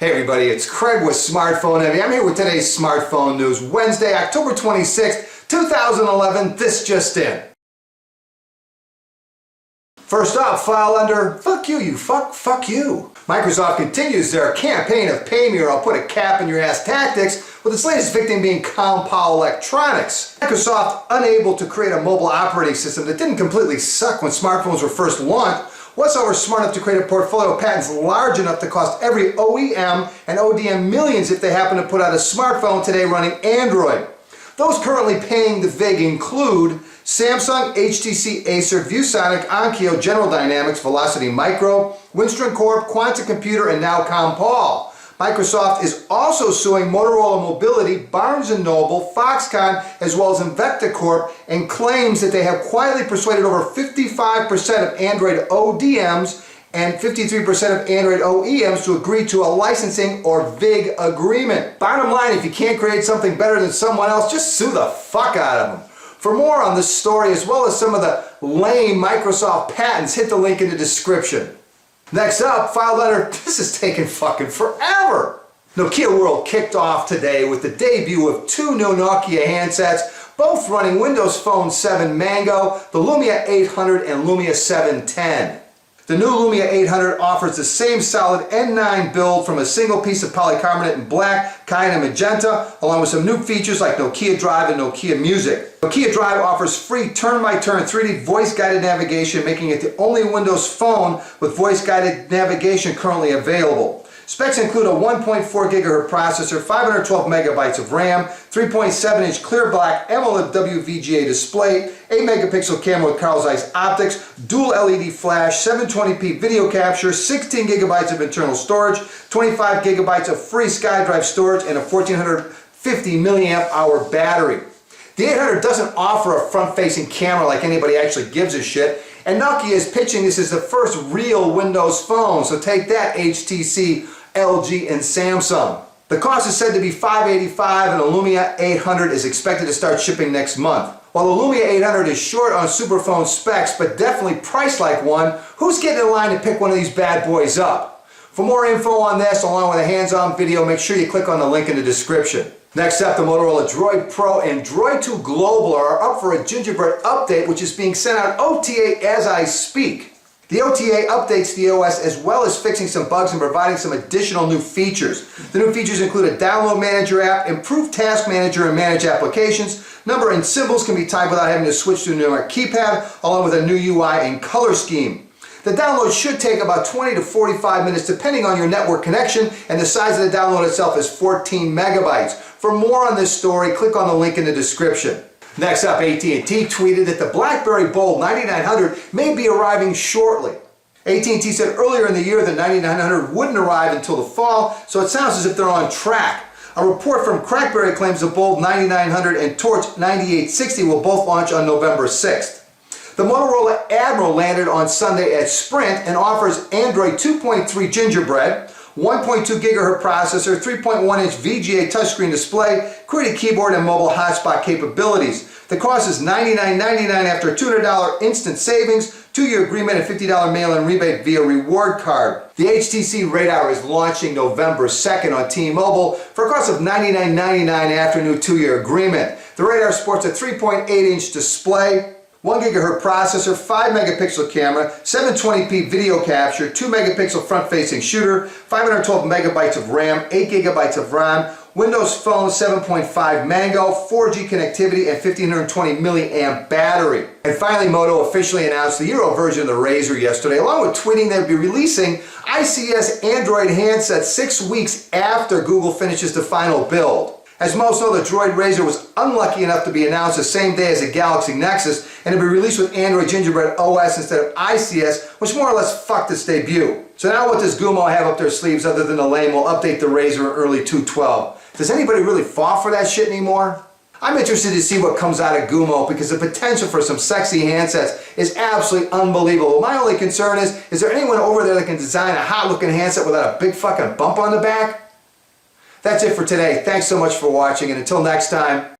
Hey everybody, it's Craig with Smartphoneenvy. I'm here with today's smartphone news, Wednesday, October 26th, 2011. This just in. First up, file under fuck you, fuck you. Microsoft continues their campaign of pay me or I'll put a cap in your ass tactics, with its latest victim being Compal Electronics. Microsoft, unable to create a mobile operating system that didn't completely suck when smartphones were first launched, was however smart enough to create a portfolio of patents large enough to cost every OEM and ODM millions if they happen to put out a smartphone today running Android. Those currently paying the VIG include Samsung, HTC, Acer, ViewSonic, Onkyo, General Dynamics, Velocity Micro, Winstron Corp, Quanta Computer, and now Compal. Microsoft is also suing Motorola Mobility, Barnes & Noble, Foxconn, as well as Invecta Corp, and claims that they have quietly persuaded over 55% of Android ODMs and 53% of Android OEMs to agree to a licensing or VIG agreement. Bottom line, if you can't create something better than someone else, just sue the fuck out of them. For more on this story, as well as some of the lame Microsoft patents, hit the link in the description. Next up, file under, this is taking fucking forever. Nokia World kicked off today with the debut of two new Nokia handsets, both running Windows Phone 7 Mango, the Lumia 800 and Lumia 710. The new Lumia 800 offers the same solid N9 build from a single piece of polycarbonate in black, cayenne, and magenta, along with some new features like Nokia Drive and Nokia Music. Nokia Drive offers free turn-by-turn 3D voice-guided navigation, making it the only Windows phone with voice-guided navigation currently available. Specs include a 1.4 GHz processor, 512 megabytes of RAM, 3.7-inch clear black AMOLED WVGA display, 8 megapixel camera with Carl Zeiss optics, dual LED flash, 720p video capture, 16 gigabytes of internal storage, 25 gigabytes of free SkyDrive storage, and a 1450 milliamp hour battery. The 800 doesn't offer a front-facing camera like anybody actually gives a shit, and Nokia is pitching this as the first real Windows phone, so take that, HTC, LG, and Samsung. The cost is said to be $585, and the Lumia 800 is expected to start shipping next month. While the Lumia 800 is short on superphone specs, but definitely priced like one, who's getting in line to pick one of these bad boys up? For more info on this, along with a hands-on video, make sure you click on the link in the description. Next up, the Motorola Droid Pro and Droid 2 Global are up for a gingerbread update, which is being sent out OTA as I speak. The OTA updates the OS as well as fixing some bugs and providing some additional new features. The new features include a download manager app, improved task manager and manage applications, number and symbols can be typed without having to switch to a new keypad, along with a new UI and color scheme. The download should take about 20 to 45 minutes depending on your network connection, and the size of the download itself is 14 megabytes. For more on this story, click on the link in the description. Next up, AT&T tweeted that the BlackBerry Bold 9900 may be arriving shortly. AT&T said earlier in the year the 9900 wouldn't arrive until the fall, so it sounds as if they're on track. A report from Crackberry claims the Bold 9900 and Torch 9860 will both launch on November 6th. The Motorola Admiral landed on Sunday at Sprint and offers Android 2.3 Gingerbread, 1.2 GHz processor, 3.1-inch VGA touchscreen display, QWERTY keyboard, and mobile hotspot capabilities. The cost is $99.99 after a $200 instant savings, 2-year agreement, and $50 mail-in rebate via reward card. The HTC Radar is launching November 2nd on T-Mobile for a cost of $99.99 after a new 2-year agreement. The Radar sports a 3.8-inch display, 1 GHz processor, 5 megapixel camera, 720p video capture, 2 megapixel front-facing shooter, 512 megabytes of RAM, 8 gigabytes of RAM, Windows Phone 7.5 Mango, 4G connectivity, and 1520 milliamp battery. And finally, Moto officially announced the Euro version of the Razr yesterday, along with tweeting they'd be releasing ICS Android handsets 6 weeks after Google finishes the final build. As most know, the Droid Razr was unlucky enough to be announced the same day as the Galaxy Nexus and to be released with Android Gingerbread OS instead of ICS, which more or less fucked its debut. So now what does Gumo have up their sleeves other than the lame will update the Razr in early 2012? Does anybody really fall for that shit anymore? I'm interested to see what comes out of Gumo because the potential for some sexy handsets is absolutely unbelievable. My only concern is there anyone over there that can design a hot looking handset without a big fucking bump on the back? That's it for today. Thanks so much for watching, and until next time,